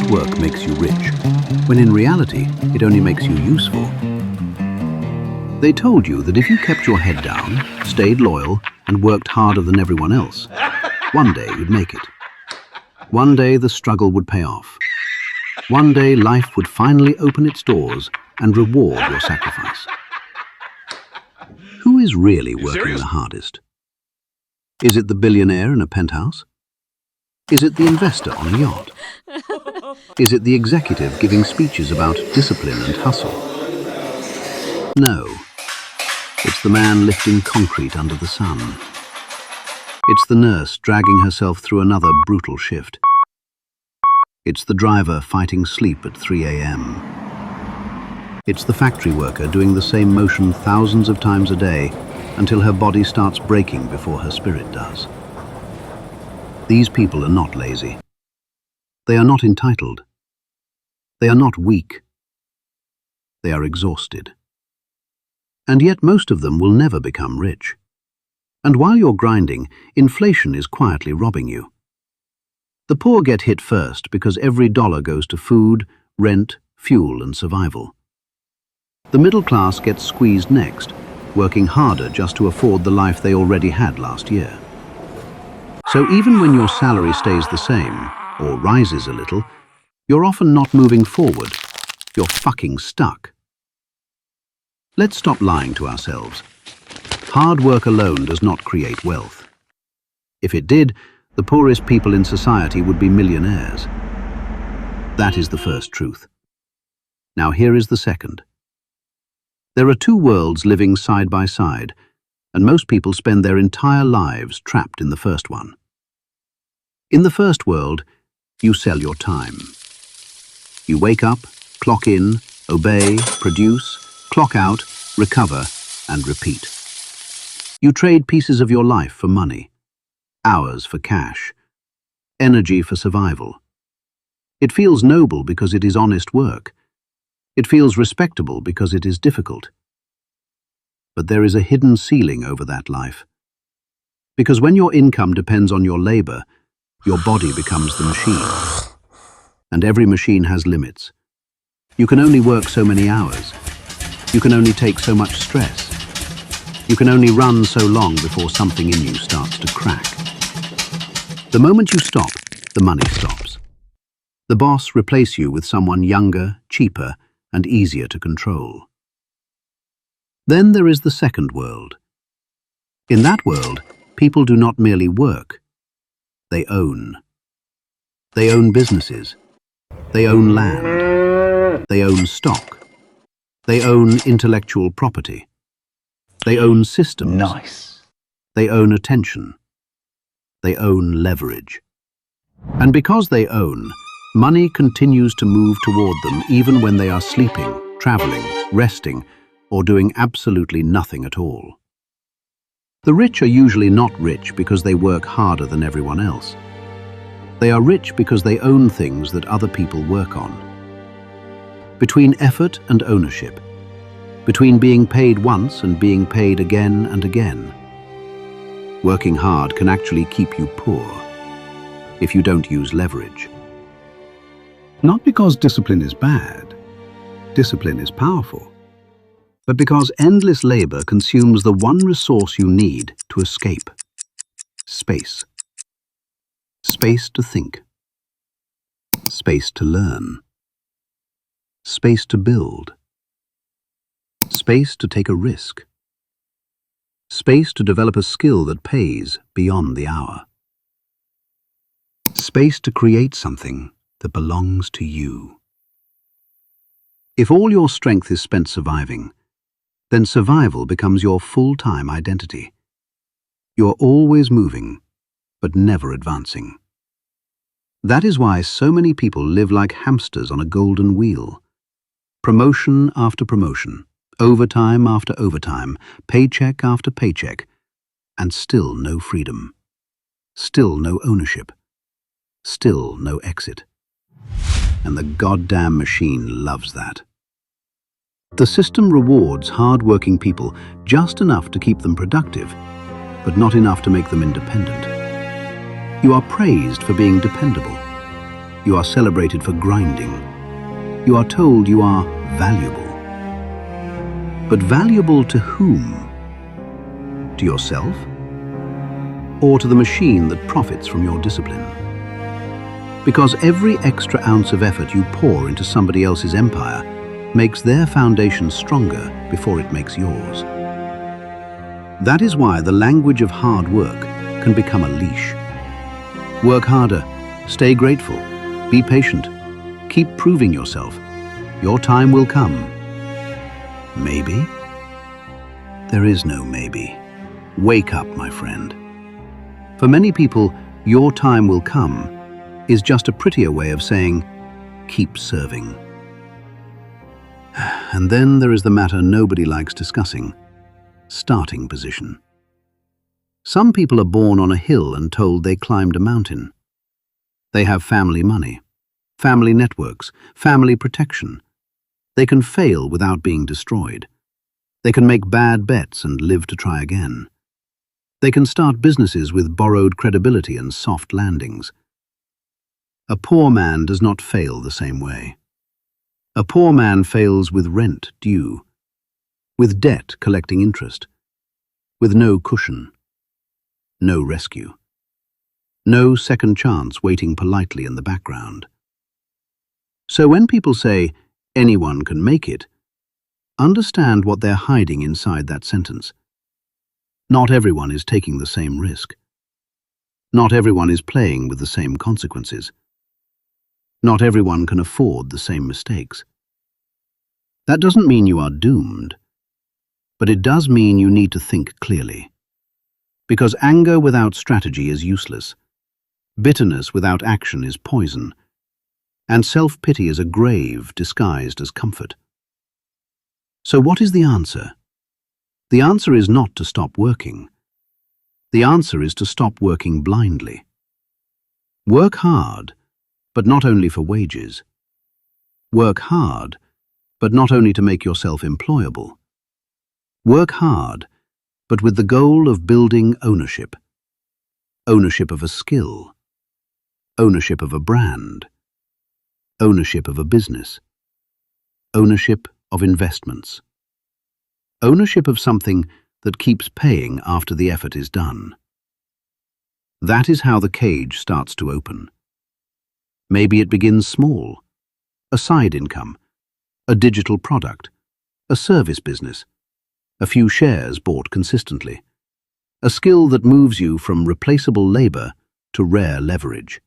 hard work makes you rich, when in reality, it only makes you useful. They told you that if you kept your head down, stayed loyal, and worked harder than everyone else, one day you'd make it. One day the struggle would pay off. One day life would finally open its doors and reward your sacrifice. Who is really working the hardest? Is it the billionaire in a penthouse? Is it the investor on a yacht? Is it the executive giving speeches about discipline and hustle? No. It's the man lifting concrete under the sun. It's the nurse dragging herself through another brutal shift. It's the driver fighting sleep at 3 a.m. It's the factory worker doing the same motion thousands of times a day until her body starts breaking before her spirit does. These people are not lazy. They are not entitled. They are not weak. They are exhausted. And yet most of them will never become rich. And while you're grinding, inflation is quietly robbing you. The poor get hit first because every dollar goes to food, rent, fuel, and survival. The middle class gets squeezed next, working harder just to afford the life they already had last year. So even when your salary stays the same, or rises a little, you're often not moving forward. You're fucking stuck. Let's stop lying to ourselves. Hard work alone does not create wealth. If it did, the poorest people in society would be millionaires. That is the first truth. Now here is the second. There are two worlds living side by side, and most people spend their entire lives trapped in the first one. In the first world, you sell your time. You wake up, clock in, obey, produce, clock out, recover, and repeat. You trade pieces of your life for money, hours for cash, energy for survival. It feels noble because it is honest work. It feels respectable because it is difficult. But there is a hidden ceiling over that life. Because when your income depends on your labor, your body becomes the machine. And every machine has limits. You can only work so many hours. You can only take so much stress. You can only run so long before something in you starts to crack. The moment you stop, the money stops. The boss replaces you with someone younger, cheaper, and easier to control. Then there is the second world. In that world, people do not merely work. They own. They own businesses. They own land. They own stock. They own intellectual property. They own systems. Nice. They own attention. They own leverage. And because they own, money continues to move toward them even when they are sleeping, traveling, resting, or doing absolutely nothing at all. The rich are usually not rich because they work harder than everyone else. They are rich because they own things that other people work on. Between effort and ownership, between being paid once and being paid again and again, working hard can actually keep you poor if you don't use leverage. Not because discipline is bad. Discipline is powerful. But because endless labor consumes the one resource you need to escape: space. Space to think. Space to learn. Space to build. Space to take a risk. Space to develop a skill that pays beyond the hour. Space to create something that belongs to you. If all your strength is spent surviving, then survival becomes your full-time identity. You're always moving, but never advancing. That is why so many people live like hamsters on a golden wheel. Promotion after promotion, overtime after overtime, paycheck after paycheck, and still no freedom. Still no ownership. Still no exit. And the goddamn machine loves that. The system rewards hard-working people just enough to keep them productive, but not enough to make them independent. You are praised for being dependable. You are celebrated for grinding. You are told you are valuable. But valuable to whom? To yourself? Or to the machine that profits from your discipline? Because every extra ounce of effort you pour into somebody else's empire makes their foundation stronger before it makes yours. That is why the language of hard work can become a leash. Work harder, stay grateful, be patient, keep proving yourself. Your time will come. Maybe? There is no maybe. Wake up, my friend. For many people, your time will come is just a prettier way of saying, keep serving. And then there is the matter nobody likes discussing, starting position. Some people are born on a hill and told they climbed a mountain. They have family money, family networks, family protection. They can fail without being destroyed. They can make bad bets and live to try again. They can start businesses with borrowed credibility and soft landings. A poor man does not fail the same way. A poor man fails with rent due, with debt collecting interest, with no cushion, no rescue, no second chance waiting politely in the background. So when people say, anyone can make it, understand what they're hiding inside that sentence. Not everyone is taking the same risk. Not everyone is playing with the same consequences. Not everyone can afford the same mistakes. That doesn't mean you are doomed, but it does mean you need to think clearly. Because anger without strategy is useless. Bitterness without action is poison. And self-pity is a grave disguised as comfort. So what is the answer? The answer is not to stop working. The answer is to stop working blindly. Work hard, but not only for wages. Work hard, but not only to make yourself employable. Work hard, but with the goal of building ownership. Ownership of a skill. Ownership of a brand. Ownership of a business. Ownership of investments. Ownership of something that keeps paying after the effort is done. That is how the cage starts to open. Maybe it begins small, a side income, a digital product, a service business, a few shares bought consistently, a skill that moves you from replaceable labor to rare leverage.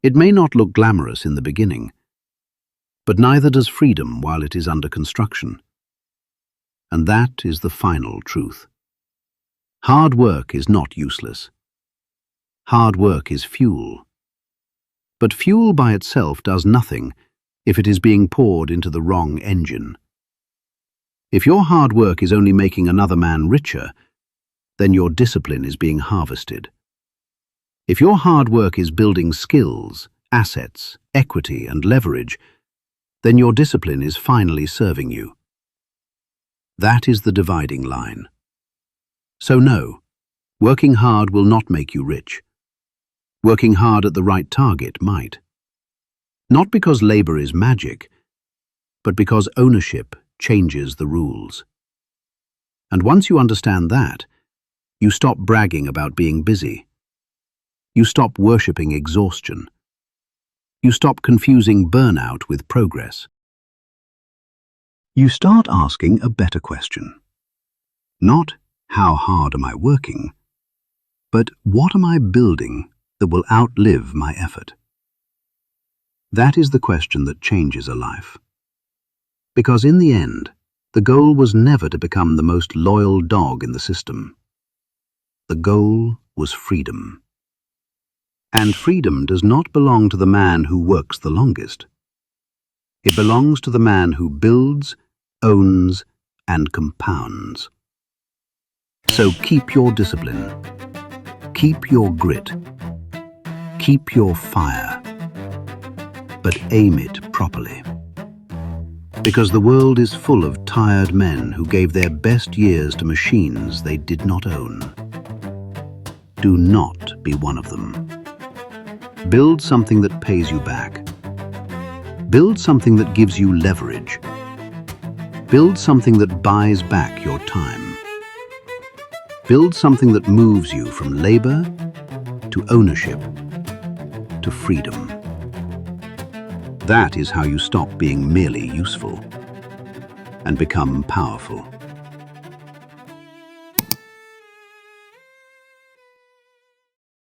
It may not look glamorous in the beginning, but neither does freedom while it is under construction. And that is the final truth. Hard work is not useless. Hard work is fuel. But fuel by itself does nothing if it is being poured into the wrong engine. If your hard work is only making another man richer, then your discipline is being harvested. If your hard work is building skills, assets, equity, and leverage, then your discipline is finally serving you. That is the dividing line. So no, working hard will not make you rich. Working hard at the right target might. Not because labor is magic, but because ownership changes the rules. And once you understand that, you stop bragging about being busy. You stop worshipping exhaustion. You stop confusing burnout with progress. You start asking a better question. Not, how hard am I working? But what am I building that will outlive my effort? That is the question that changes a life. Because in the end, the goal was never to become the most loyal dog in the system. The goal was freedom. And freedom does not belong to the man who works the longest. It belongs to the man who builds, owns, and compounds. So keep your discipline, keep your grit, keep your fire, but aim it properly. Because the world is full of tired men who gave their best years to machines they did not own. Do not be one of them. Build something that pays you back. Build something that gives you leverage. Build something that buys back your time. Build something that moves you from labor to ownership to freedom. That is how you stop being merely useful and become powerful.